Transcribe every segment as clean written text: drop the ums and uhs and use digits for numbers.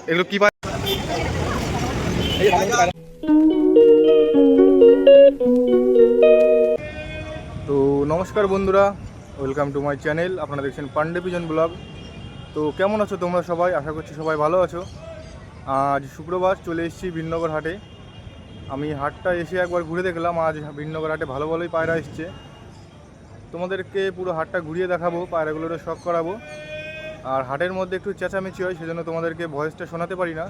এগুলো কি পায়রা? তো নমস্কার বন্ধুরা, ওয়েলকাম টু মাই চ্যানেল। আপনারা দেখছেন পান্ডে পিজন ব্লগ। তো কেমন আছো তোমরা সবাই? আশা করছি সবাই ভালো আছো। আজ শুক্রবার, চলে এসেছি বিননগর হাটে। আমি হাটটা এসে একবার ঘুরে দেখলাম। আজ বিননগর হাটে ভালো ভালোই পায়রা এসছে। তোমাদেরকে পুরো হাটটা ঘুরিয়ে দেখাবো, পায়রাগুলোর শখ করাবো। আর হাটের মধ্যে একটু চেঁচামেচি হয়, সেজন্য তোমাদেরকে ভয়েসটা শোনাতে পারি না।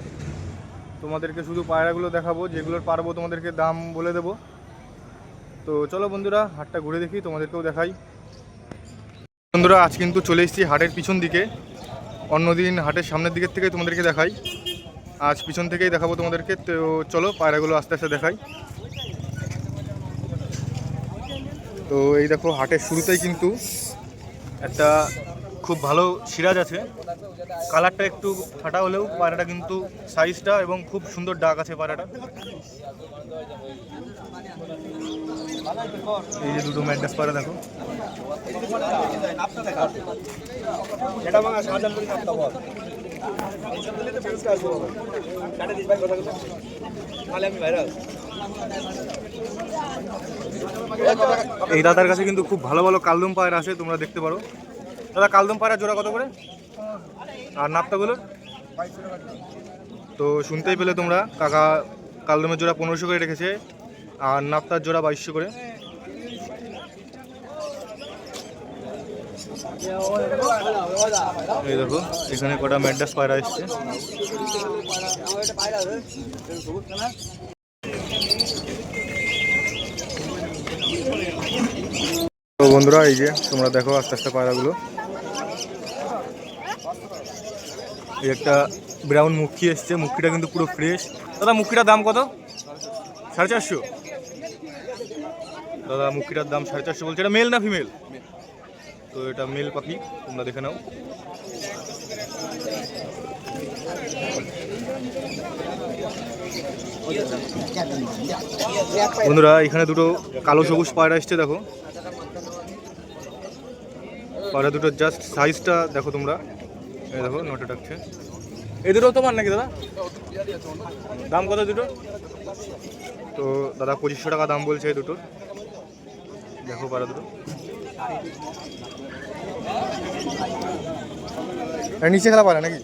তোমাদেরকে শুধু পায়রাগুলো দেখাবো, যেগুলোর পারবো তোমাদেরকে দাম বলে দেবো। তো চলো বন্ধুরা, হাটটা ঘুরে দেখি, তোমাদেরকেও দেখাই। বন্ধুরা, আজ কিন্তু চলে এসেছি হাটের পিছন দিকে। অন্যদিন হাটের সামনের দিকের থেকে তোমাদেরকে দেখাই, আজ পিছন থেকেই দেখাবো তোমাদেরকে। তো চলো পায়রাগুলো আস্তে আস্তে দেখাই। তো এই দেখো, হাটের শুরুতেই কিন্তু একটা খুব ভালো সিরাজ আছে। কালারটা একটু ফাটা হলেও পায়রাটা কিন্তু সাইজটা এবং খুব সুন্দর ডাক আছে পায়রাটা। এই যে দুটো ম্যাড্রাস পায়রা দেখো। এই দাদার কাছে কিন্তু খুব ভালো ভালো কালদম পায়রা আছে, তোমরা দেখতে পারো। দাদা, কালদম পায়রা জোড়া কত করে? আর নাপ্তাগুলো? তো শুনতেই পেলে তোমরা, কাকা কালদমের জোড়া 1500 করে রেখেছে, আর নাপ্তার জোড়া 2200 করে। এই দেখো, এখানে কটা ম্যাড্রাস পায়রা এসছে। তো বন্ধুরা, এই যে তোমরা দেখো আস্তে আস্তে পায়রাগুলো। এই একটা ব্রাউন মুখী এসছে, মুখীটা কিন্তু পুরো ফ্রেশ। দাদা, মুখীটার দাম কত? 450। দাদা, মুখীটার দাম 450 বলছে। এটা মেল না ফিমেল? তো এটা মেল পাখি, তোমরা দেখে নাও। বন্ধুরা, এখানে দুটো কালো সবুজ পায়রা এসছে, দেখো পায়রা দুটো জাস্ট সাইজটা দেখো তোমরা। এই দেখো, নটা ডাকছে। এই দুটো তোমার নাকি দাদা? দাম কত দুটো? তো দাদা 2500 টাকা দাম বলছে এই দুটোর। দেখো পায়রা দুটো। নিচে খেলা পায়রা নাকি?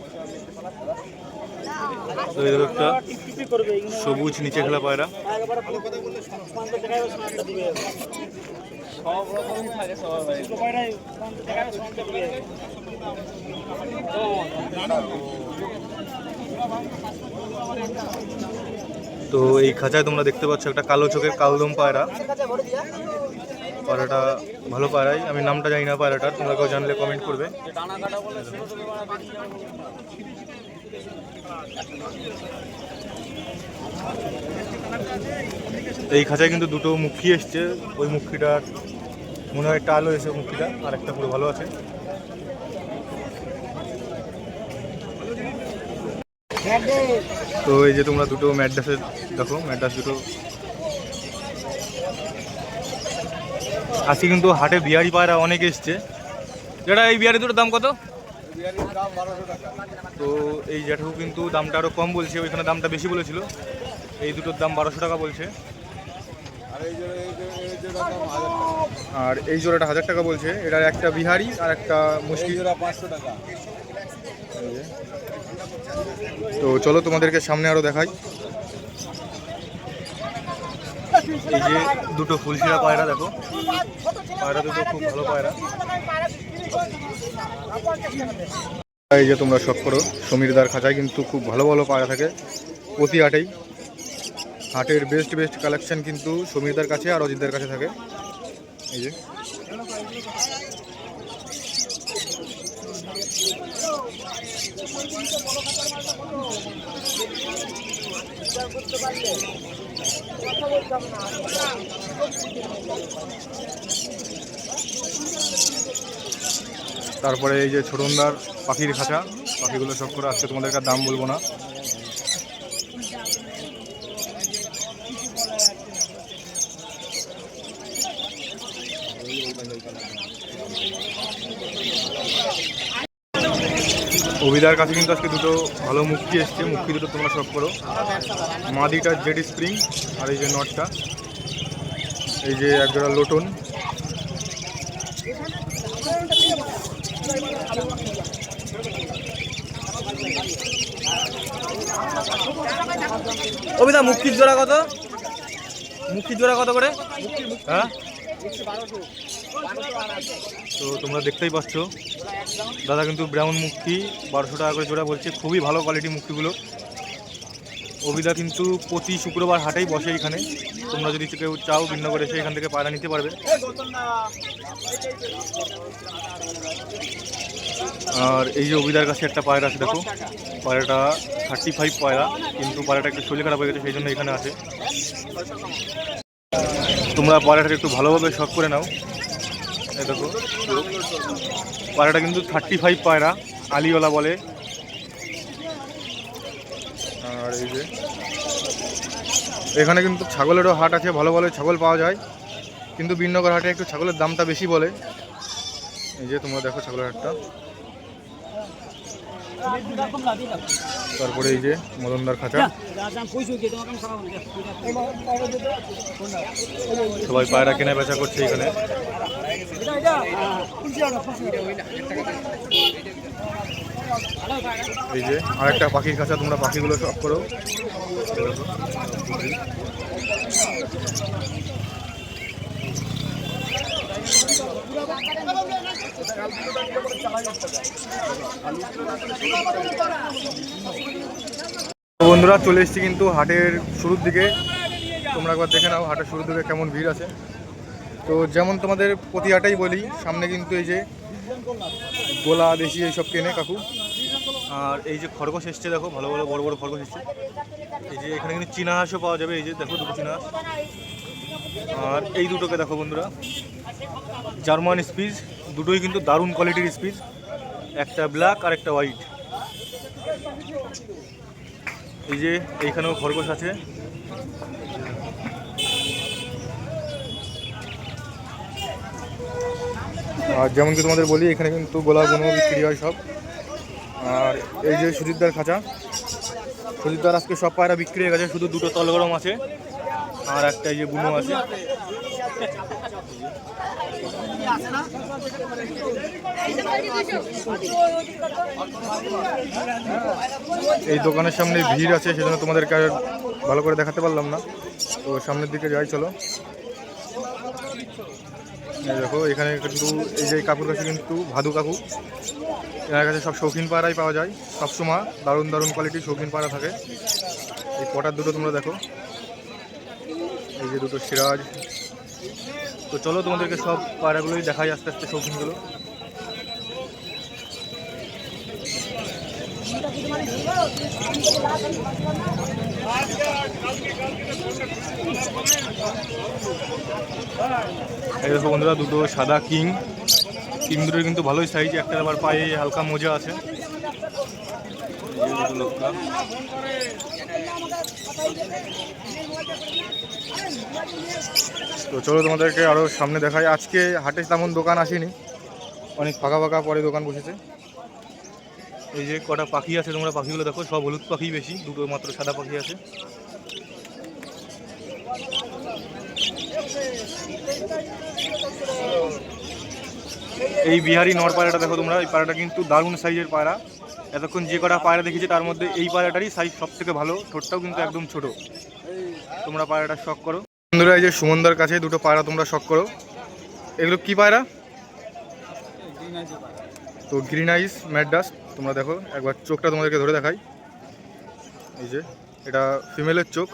তো এই দেখো, একটা সবুজ নিচে খেলা পায়রা। তো এই খাঁচায় তোমরা দেখতে পাচ্ছ একটা কালো চোখের কালদম পায়রা। পায়রাটা ভালো পায়রাই, আমি নামটা জানি না পায়রাটার, তোমরা কেউ জানলে কমেন্ট করবে। এই খাঁচায় কিন্তু দুটো মুখী এসছে। ওই মুখীটার মনে হয় একটা আলো এসে মুখীটা, আর একটা পুরো ভালো আছে। তো এই যে তোমরা দুটো ম্যাড্রাসের দেখো, ম্যাড্রাস দুটো। আজকে কিন্তু হাটে বিহারি পায়রা অনেক এসছে। যেটা এই বিহারি দুটোর দাম কত? তো এই জ্যাঠু কিন্তু দামটা আরো কম বলছে, ওইখানে দামটা বেশি বলেছিল। এই দুটোর দাম 1200 টাকা বলছে। আর এই জোড়াটা 1000 টাকা বলছে। এটার একটা বিহারি আর একটা মুশকিল 500 টাকা। তো চলো তোমাদেরকে সামনে আরো দেখাই। এই যে দুটো ফুলশিরা পায়রা দেখো, পায়রা দুটো খুব ভালো পায়রা। এই যে তোমরা শখ করো, সমীরদার খাঁচায় কিন্তু খুব ভালো ভালো পায়রা থাকে প্রতি হাটেই। হাটের বেস্ট বেস্ট কালেকশন কিন্তু সমীরদার কাছে আর অজিতদার কাছে থাকে। এই যে তারপরে এই যে ছোটনদার পাখির খাঁচা, পাখিগুলো সব করে আজকে তোমাদেরকে দাম বলবো না। তো অভিদার কাছে কিন্তু আজকে দুটো ভালো মুক্তি এসছে, মুক্তি দুটো তোমরা শখ করো। মাদিটা জেড স্প্রিং, আর এই যে নটটা, এই যে একজোড়া লোটন। অভিদা মুক্তির জোড়া কত? মুক্তির জোড়া কত করে? হ্যাঁ, তো তোমরা দেখতেই পাচ্ছ দাদা কিন্তু ব্রাউন মুক্তি 1200 টাকা করে জোড়া বলছে। খুবই ভালো কোয়ালিটি মুক্তিগুলো। অভিদা কিন্তু প্রতি শুক্রবার হাটেই বসে এখানে। তোমরা যদি কেউ চাও ভিন্ন করে এসে এখান থেকে পায়রা নিতে পারবে। আর এই যে অভিদার কাছে একটা পায়রা আছে, দেখো পায়রাটা 35 পায়রা, কিন্তু পায়রাটা একটু শরীর খারাপ হয়ে গেছে, সেই জন্য এখানে আছে। তোমরা পায়রাটাকে একটু ভালোভাবে শখ করে নাও। এই দেখো পায়রাটা কিন্তু 35 পায়রা, আলিওয়ালা বলে। আর এই যে এখানে কিন্তু ছাগলেরও হাট আছে, ভালো ভালো ছাগল পাওয়া যায়, কিন্তু বিনগর হাটে একটু ছাগলের দামটা বেশি বলে। এই যে তোমরা দেখো ছাগলের হাটটা। তারপরে এই যে মদনদার খাঁচা, সবাই পায়রা কেনা বেচা করছে এখানে। এই যে আরেকটা পাখির খাঁচা, তোমরা পাখিগুলো শখ করো। বন্ধুরা চলে এসেছি কিন্তু হাটের শুরুর দিকে। তোমরা একবার দেখে নাও হাটের শুরুর দিকে কেমন ভিড় আছে। তো যেমন তোমাদের প্রতি হাটেই বলি, সামনে কিন্তু এই যে গোলা দেশি এইসব কেনে কাকু। আর এই যে খরগোশ এসছে, দেখো ভালো ভালো বড় বড় খরগোশ এসছে। এই যে এখানে কিন্তু চীনা হাঁসও পাওয়া যাবে। এই যে দেখো দুটো চীনা হাঁস। আর এই দুটোকে দেখো বন্ধুরা, জার্মান স্পিচ, দুটোই কিন্তু দারুণ কোয়ালিটির স্পিচ, একটা ব্ল্যাক আর একটা হোয়াইট। এই যে এইখানেও খরগোশ আছে। আর যেমন কি তোমাদের বলি, এখানে কিন্তু গোলা গুনো বিক্রি হয় সব। আর এই যে সুজিতদার খাঁচা, সুজিতদার আজকে সব পায়রা বিক্রি হয়ে গেছে, শুধু দুটো তলগরম আছে আর একটা এই যে বুনো আছে। এই দোকানের সামনে ভিড় আছে, সেজন্য তোমাদেরকে ভালো করে দেখাতে পারলাম না। তো সামনের দিকে যাই চলো। দেখো এখানে কিন্তু এই যে কাকুর কাছে কিন্তু ভাদু কাকু, এনার কাছে সব শৌখিন পায়রাই পাওয়া যায় সবসময়। দারুণ দারুণ কোয়ালিটির শৌখিন পায়রা থাকে। এই কটার দুটো তোমরা দেখো, এই যে দুটো সিরাজ। তো চলো তোমাদেরকে সব পায়রাগুলোই দেখাই আস্তে আস্তে, শৌখিনগুলো। এই দেখো বন্ধুরা দুটো সাদা কিং, কিং দুটোর কিন্তু ভালোই সাইজ, একটা আবার পায়ে হালকা মোজা আছে। তো চলো তোমাদেরকে আরো সামনে দেখাই। আজকে হাটে তেমন দোকান আসেনি, অনেক ফাঁকা ফাঁকা পরে দোকান বসেছে। এই যে কটা পাখি আছে, তোমরা পাখিগুলো দেখো, সব হলুদ পাখি বেশি, দুটো মাত্র সাদা পাখি আছে। এই বিহারি নর পায়রাটা দেখো তোমরা, এই পায়রাটা কিন্তু দারুণ সাইজের পায়রা। এতক্ষণ যে কটা পায়রা দেখেছি তার মধ্যে এই পায়রাটারই সাইজ সব থেকে ভালো, ঠোঁটটাও কিন্তু একদম ছোট। তোমরা পায়রাটা শখ করো বন্ধুরা। এই যে সুমনদার কাছে দুটো পায়রা তোমরা শখ করো। এগুলো কি পায়রা? তো গ্রিন আইস ম্যাডাস। তোমরা দেখো একবার চোখটা তোমাদেরকে ধরে দেখাই। এই যে এটা ফিমেলের চোখ,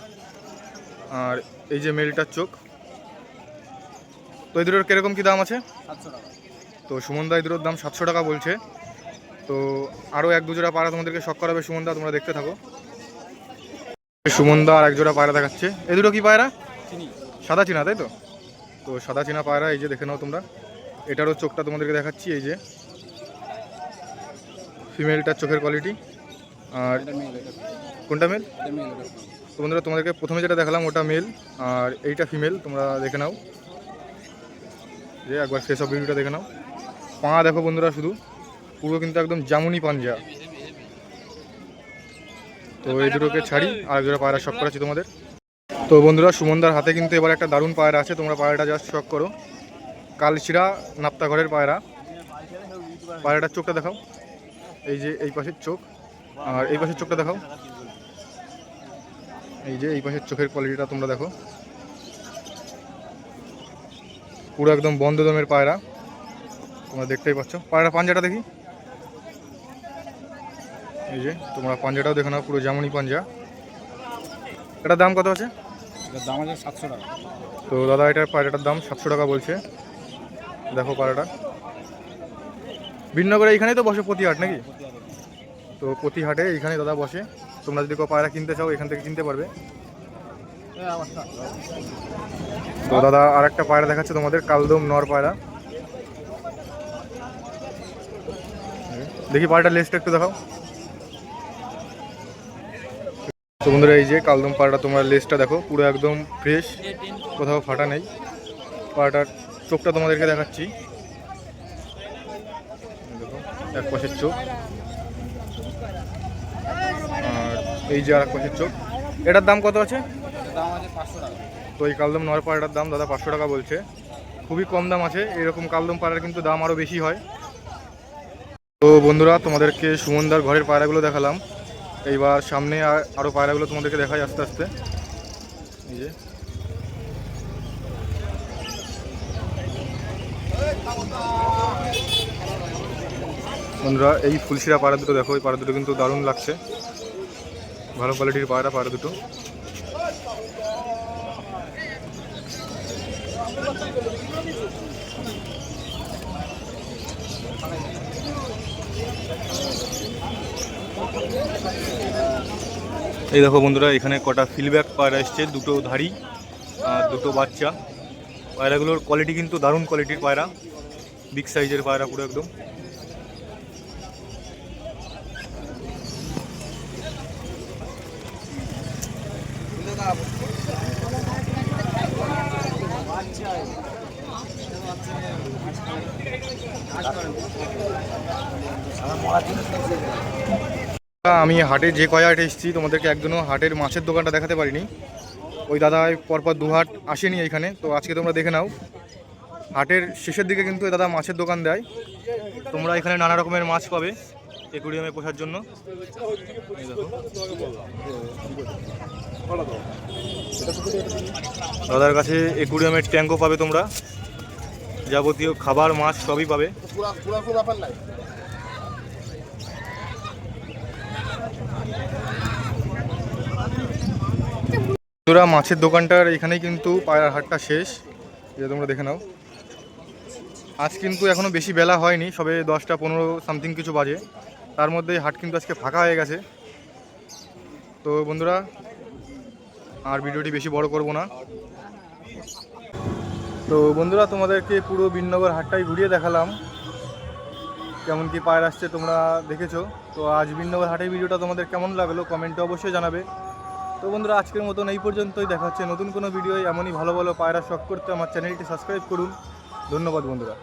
আর এই যে মেলটার চোখ। তো এই দুটোর কীরকম কী দাম আছে? 700 টাকা। তো সুমনদা এই দুটোর দাম 700 টাকা বলছে। তো আরও এক দুজোড়া পায়রা তোমাদেরকে শখ করাবে সুমনদা, তোমরা দেখতে থাকো। সুমনদা আর এক জোড়া পায়রা দেখাচ্ছে। এই দুটো কি পায়রা? সাদা চীনা, তাই তো? তো সাদা চীনা পায়রা, এই যে দেখে নাও তোমরা। এটারও চোখটা তোমাদেরকে দেখাচ্ছি। এই যে ফিমেলটার চোখের কোয়ালিটি। আর কোনটা মেল? তো বন্ধুরা তোমাদেরকে প্রথমে যেটা দেখালাম ওটা মেল, আর এইটা ফিমেল। তোমরা দেখে নাও, যে একবার ফেস অফ ভিডিওটা দেখে নাও। পা দেখো বন্ধুরা, শুধু পুরো কিন্তু একদম জামুনি পাঞ্জা। তো এই দুটোকে ছাড়ি, আর এক জোড়া পায়রা শখ করাচ্ছি তোমাদের। তো বন্ধুরা, সুমনদার হাতে কিন্তু এবার একটা দারুণ পায়রা আছে, তোমরা পায়রাটা জাস্ট শখ করো। কালচিরা নাপ্তাঘরের পায়রা। পায়রাটার চোখটা দেখাও, এই যে এই পাশের চোখ, আর এই পাশের চোখটা দেখাও, এই যে এই পাশের চোখের কোয়ালিটিটা তোমরা দেখো, পুরো একদম বন্ধ দমের পায়রা, তোমরা দেখতেই পাচ্ছ। পায়রা পাঞ্জাটা দেখি, এই যে তোমরা পাঞ্জাটাও দেখো না, পুরো জামুনি পাঞ্জা। এটার দাম কত আছে? এটার দাম আছে 700 টাকা। তো দাদা এটার পায়রাটার দাম 700 টাকা বলছে। দেখো পায়রাটা। বিনগরে এইখানেই তো বসে প্রতি হাট নাকি? তো প্রতি হাটে এইখানে দাদা বসে, তোমরা যদি কেউ পায়রা কিনতে চাও এখান থেকে কিনতে পারবে। তো দাদা আর একটা পায়রা দেখাচ্ছে তোমাদের, কালদম নর পায়রা। দেখি পায়রাটার লেজটা একটু দেখাও। তো বন্ধুরা, এই যে কালদম পায়রাটা, তোমরা লেজটা দেখো, পুরো একদম ফ্রেশ, কোথাও ফাটা নেই। পায়রাটার চোখটা তোমাদেরকে দেখাচ্ছি, দেখো এক পাশের চোখ, আর এই যে আর এক পাশের চোখ। এটার দাম কত আছে? দাম আছে 500 টাকা। তো এই কালদম নর পায়রাটার দাম দাদা 500 টাকা বলছে। খুবই কম দাম আছে, এরকম কালদম পায়রার কিন্তু দাম আরও বেশি হয়। তো বন্ধুরা, তোমাদেরকে সুমনদার ঘরের পায়রাগুলো দেখালাম, এইবার সামনে আরও পায়রাগুলো তোমাদেরকে দেখাই আস্তে আস্তে। এই যে বন্ধুরা, এই ফুলশিরা পায়রা দুটো দেখো, এই পায়রা দুটো কিন্তু দারুণ লাগছে, ভালো কোয়ালিটির পায়রা, পায়রা দুটো। এই দেখো বন্ধুরা, এখানে কটা ফিলব্যাক পায়রা এসছে, দুটো ধাড়ি আর দুটো বাচ্চা। পায়রাগুলোর কোয়ালিটি কিন্তু দারুণ কোয়ালিটির পায়রা, বিগ সাইজের পায়রা পুরো একদম। আমি হাটে যে কয় হাটে এসেছি তোমাদেরকে একদিনও হাটের মাছের দোকানটা দেখাতে পারিনি। ওই দাদা পরপর দু হাট আসেনি এইখানে, তো আজকে তোমরা দেখে নাও। হাটের শেষের দিকে কিন্তু দাদা মাছের দোকান দেয়, তোমরা এখানে নানা রকমের মাছ পাবে অ্যাকুরিয়ামে পোষার জন্য। দাদার কাছে অ্যাকুরিয়ামের ট্যাঙ্কও পাবে তোমরা, যাবতীয় খাবার মাছ সবই পাবে। তোরা মাছের দোকানটার এখানেই কিন্তু পায়রার হাটটা শেষ, এটা তোমরা দেখে নাও। আজ কিন্তু এখনও বেশি বেলা হয়নি, সবে 10টা 15 সামথিং কিছু বাজে, তার মধ্যে হাট কিন্তু আজকে ফাঁকা হয়ে গেছে। তো বন্ধুরা, আর ভিডিওটি বেশি বড় করব না। তো বন্ধুরা, তোমাদেরকে পুরো বিননগর হাটটাই ঘুরিয়ে দেখালাম, কেমন কি পায়রা আসছে তোমরা দেখেছো। তো আজ বিননগর হাটের ভিডিওটা তোমাদের কেমন লাগলো কমেন্টে অবশ্যই জানাবে। তো বন্ধুরা, আজকের মতন এই পর্যন্তই, দেখা হচ্ছে নতুন কোনো ভিডিও। এমনই ভালো ভালো পায়রা শখ করতে আমার চ্যানেলটি সাবস্ক্রাইব করুন। ধন্যবাদ বন্ধুরা।